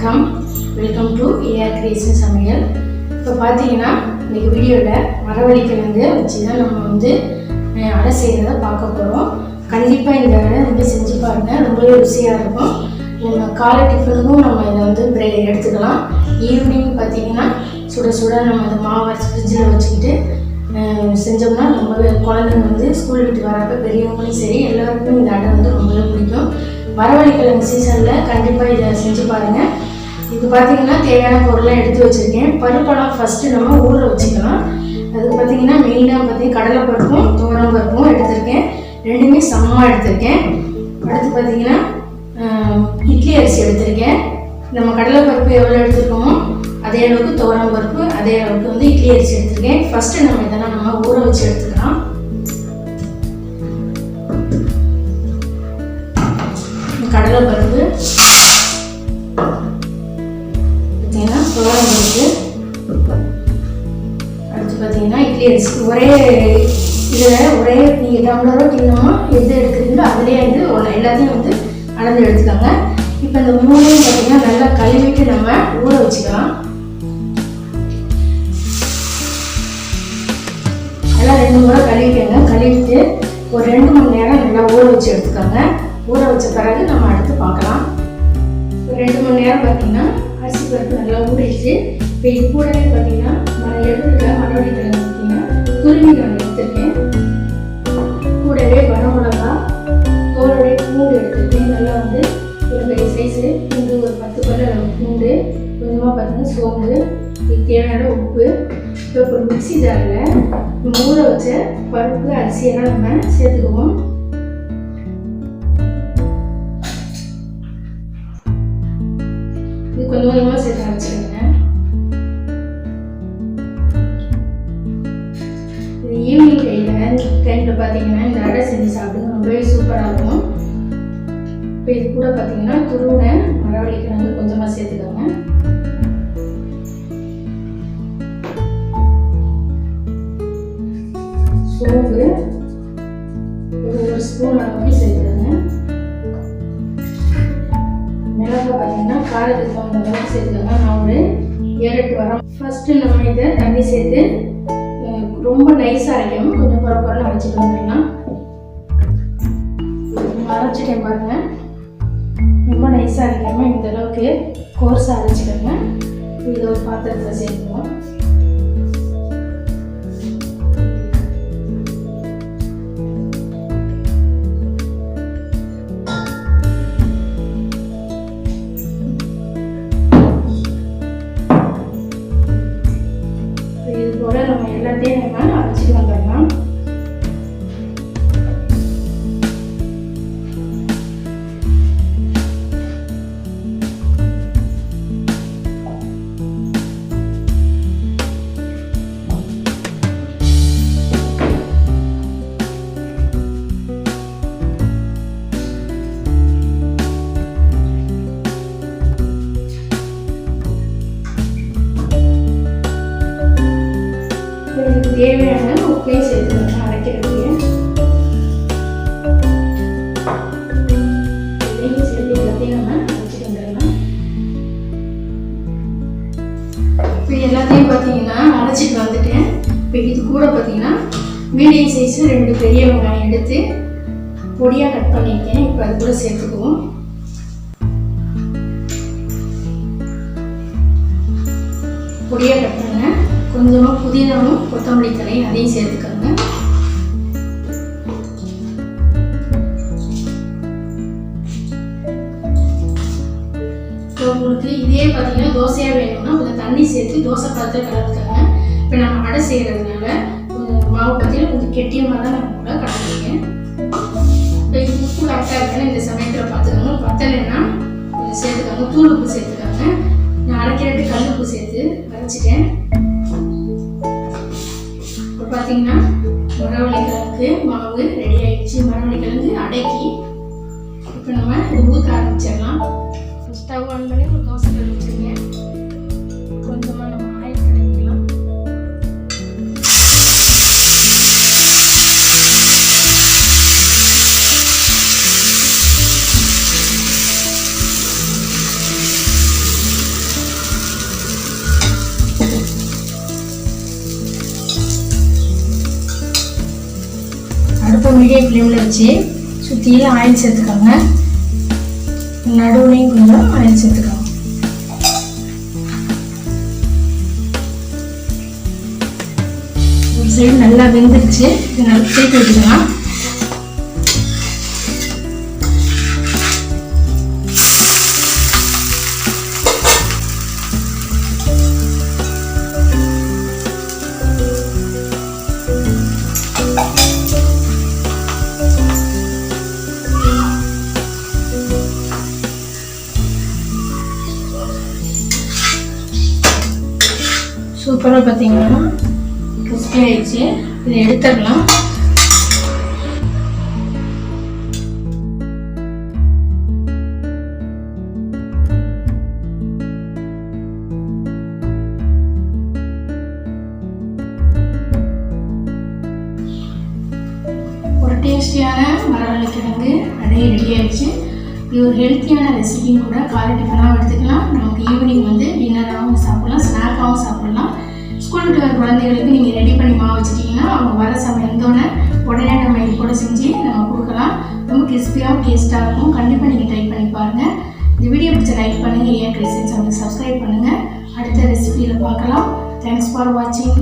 வணக்கம். Welcome to AR creation சமையல். இப்போ பார்த்தீங்கன்னா இன்றைக்கி வீடியோவில் மரவள்ளிக்கிழங்கு வச்சு தான் நம்ம வந்து அடை செய்கிறத பார்க்க போகிறோம். கண்டிப்பாக இந்த அடை நீங்கள் செஞ்சு பாருங்கள், ரொம்பவே ருசியாக இருக்கும். நம்ம காலை டிஃபனுக்கும் நம்ம இதை வந்து எடுத்துக்கலாம். ஈவினிங் பார்த்தீங்கன்னா சுட சுட நம்ம அந்த மாவை ஃப்ரிட்ஜில் வச்சுக்கிட்டு செஞ்சோம்னா ரொம்பவே குழந்தைங்க வந்து ஸ்கூல் விட்டு வரப்போ பெரியவங்களும் சரி எல்லாருக்கும் இந்த அடை வந்து ரொம்பவே பிடிக்கும். மரவள்ளிக்கிழங்கு சீசனில் கண்டிப்பாக இதை செஞ்சு பாருங்கள். இது பார்த்திங்கன்னா தேவையான பொருளாக எடுத்து வச்சுருக்கேன். பருப்பெல்லாம் ஃபஸ்ட்டு நம்ம ஊற வச்சுக்கலாம். அதுக்கு பார்த்திங்கன்னா மெயினாக கடலை பருப்பும் துவரம் பருப்பும் எடுத்திருக்கேன். ரெண்டுமே சமமாக எடுத்திருக்கேன். அடுத்து பார்த்திங்கன்னா இட்லி அரிசி எடுத்திருக்கேன். நம்ம கடலை பருப்பு எவ்வளோ எடுத்துருக்கோமோ அதே அளவுக்கு துவரம் பருப்பு அதே அளவுக்கு வந்து இட்லி அரிசி எடுத்திருக்கேன். ஃபஸ்ட்டு நம்ம இதெல்லாம் நம்ம ஊற வச்சு எடுத்துக்கலாம். கடலை பருப்பு பார்த்தீங்கன்னா துவரம் பருப்பு, அடுத்து பார்த்தீங்கன்னா இட்லி அரிசி ஒரே இதில் ஒரே நீங்கள் டம்ளரோ கிண்ணமோ எது எடுக்கிறீங்களோ அதிலே வந்து எல்லாத்தையும் வந்து அளந்து எடுத்துக்கோங்க. இப்போ இந்த மூணையும் பார்த்தீங்கன்னா நல்லா கழுவிட்டு நம்ம ஊற வச்சுக்கலாம். நல்லா 2 முறை கழுவிக்கோங்க. கழுவிட்டு ஒரு 2 மணி நேரம் நல்லா ஊற வச்சு எடுத்துக்கோங்க. ஊற வச்ச பிறகு நம்ம அடுத்து பார்க்கலாம். ஒரு 2 மணி நேரம் பார்த்தீங்கன்னா அரிசி பருப்பு நல்லா ஊறிடுச்சு. இப்போ இது கூடவே பார்த்தீங்கன்னா நான் எடுத்துருக்க மரவள்ளிக்கிழங்கு பார்த்தீங்கன்னா துருவி நான் எடுத்துருக்கேன். கூடவே வரமிளகா தோலுடைய பூண்டு எடுத்துருக்கேன். நல்லா வந்து ஒரு பெரிய சைஸு பூண்டு, ஒரு 10 பல்லு பூண்டு, கொஞ்சமாக பார்த்தீங்கன்னா சோம்பு, இதுக்கு தேவையான உப்பு. இப்போ ஒரு மிக்சி ஜாரில் ஊற வச்ச பருப்பு அரிசியெல்லாம் நம்ம சேர்த்துக்குவோம். இது கொஞ்சம் கொஞ்சமாக சேர்த்து அரைச்சிடுங்க. இது ஈவினிங் டைமில் பார்த்தீங்கன்னா இந்த அடை செஞ்சு சாப்பிடுங்க, ரொம்பவே சூப்பராக இருக்கும். இப்போ இது கூட பார்த்தீங்கன்னா துருவின மரவள்ளிக்கிழங்கு கொஞ்சமாக சேர்த்துக்கோங்க. சோம்பு ஒரு ஸ்பூன் அளவுக்கு சேர்த்துக்கோங்க. மிளகாய் பார்த்தீங்கன்னா காரத்துக்கு தகுந்த அளவுக்கு சேர்த்துக்கோங்க. நான் ஒரு 7-8 வரம். ஃபஸ்ட்டு நம்ம இதை தண்ணி சேர்த்து ரொம்ப நைஸாக அரைக்காமல் கொஞ்சம் குறை அரைச்சிட்டு வந்துடலாம். அரைச்சிட்டேன் பாருங்கள், ரொம்ப நைஸாக அரைக்காமல் இந்த அளவுக்கு கோர்ஸாக அரைச்சிக்கோங்க. இதை ஒரு பாத்திரத்தில் சேர்த்துவோம். இது போல நம்ம எல்லாத்தையும் நம்ம அரைச்சிட்டு வந்துடலாம். தேவையான உப்பையும் சேர்த்துக்கோங்க அரைக்கிறதுக்கு. இதையும் சேர்த்து எல்லாத்தையும் நம்ம அரைச்சிட்டு வந்துடலாம். இப்போ எல்லாத்தையும் பார்த்தீங்கன்னா அரைச்சிட்டு வந்துட்டேன். இப்போ இது கூட பார்த்தீங்கன்னா மீடியம் சைஸ் 2 பெரிய வெங்காயம் எடுத்து பொடியாக கட் பண்ணியிருக்கேன். இப்போ அது கூட சேர்த்துக்குவோம். பொடியாக கட் பண்ண கொஞ்சமாக புதினாவும் கொத்தமல்லி தழையும் அதையும் சேர்த்துக்கோங்க. உங்களுக்கு இதே பார்த்தீங்கன்னா தோசையாக வேணும்னா கொஞ்சம் தண்ணி சேர்த்து தோசை பாத்திரம் கலந்துக்கோங்க. இப்போ நம்ம அடை செய்கிறதுனால கொஞ்சம் மாவு பார்த்தீங்கன்னா கொஞ்சம் கெட்டியமாக தான் நம்ம கூட கலந்துருக்கேன். இப்போ இது உப்பு கரெக்டாக இருக்குன்னு இந்த சமயத்தில் பார்த்துக்கோங்க. பத்தலைன்னா கொஞ்சம் சேர்த்துக்கோங்க. தூள் உப்பு சேர்த்துக்கோங்க. நான் அரைக்கிறதுக்கு கல் உப்பு சேர்த்து அரைச்சிட்டேன். பார்த்தீங்கன்னா மரவள்ளிக்கிழங்கு மாவு ரெடி ஆகிடுச்சு. மரவள்ளிக்கிழங்கு அடைக்கி இப்போ நம்ம இது ஊற்ற ஆரம்பிச்சிடலாம். ஸ்டவ் ஆன் பண்ணி ஒரு தோசை கல் வச்சுருங்க. கொஞ்சமாக நம்ம ஆயில் கிடைக்கலாம். மீடியம் ஃப்ளேமில் வச்சு சுற்றியும் ஆயில் சேர்த்துக்கோங்க. நடுவுலையும் கொஞ்சம் ஆயில் சேர்த்துக்கோங்க. ஒரு சைடு நல்லா வெந்துருச்சு. இது நல்லா சேர்த்து வச்சுக்கலாம். சூப்பராக பார்த்தீங்கன்னா கிறிஸ்பி ஆயிடுச்சு. இதை எடுத்துடலாம். ஒரு டேஸ்டியான மரவள்ளிக்கிழங்கு அடை ரெடி ஆயிடுச்சு. இது ஒரு ஹெல்த்தியான ரெசிபியும் கூட. காலை டிஃபனாகவும் எடுத்துக்கலாம். நமக்கு ஈவினிங் டின்னராகவும் சாப்பிட்லாம், ஸ்நாக்காகவும் சாப்பிட்லாம். ஸ்கூல் விட்டு வர குழந்தைகளுக்கு நீங்கள் ரெடி பண்ணி மாவு வச்சுட்டிங்கன்னா அவங்க வர சமையல் உடனே நம்ம இது கூட செஞ்சு நம்ம கொடுக்கலாம். ரொம்ப கிறிஸ்பியாகவும் டேஸ்ட்டாக இருக்கும். கண்டிப்பாக நீங்கள் ட்ரை பண்ணி பாருங்கள். இந்த வீடியோ பிடிச்ச லைக் பண்ணுங்கள். ஏஆர் கிரியேஷன்ஸ் சப்ஸ்கிரைப் பண்ணுங்கள். அடுத்த ரெசிபியில் பார்க்கலாம். தேங்க்ஸ் ஃபார் வாட்சிங்.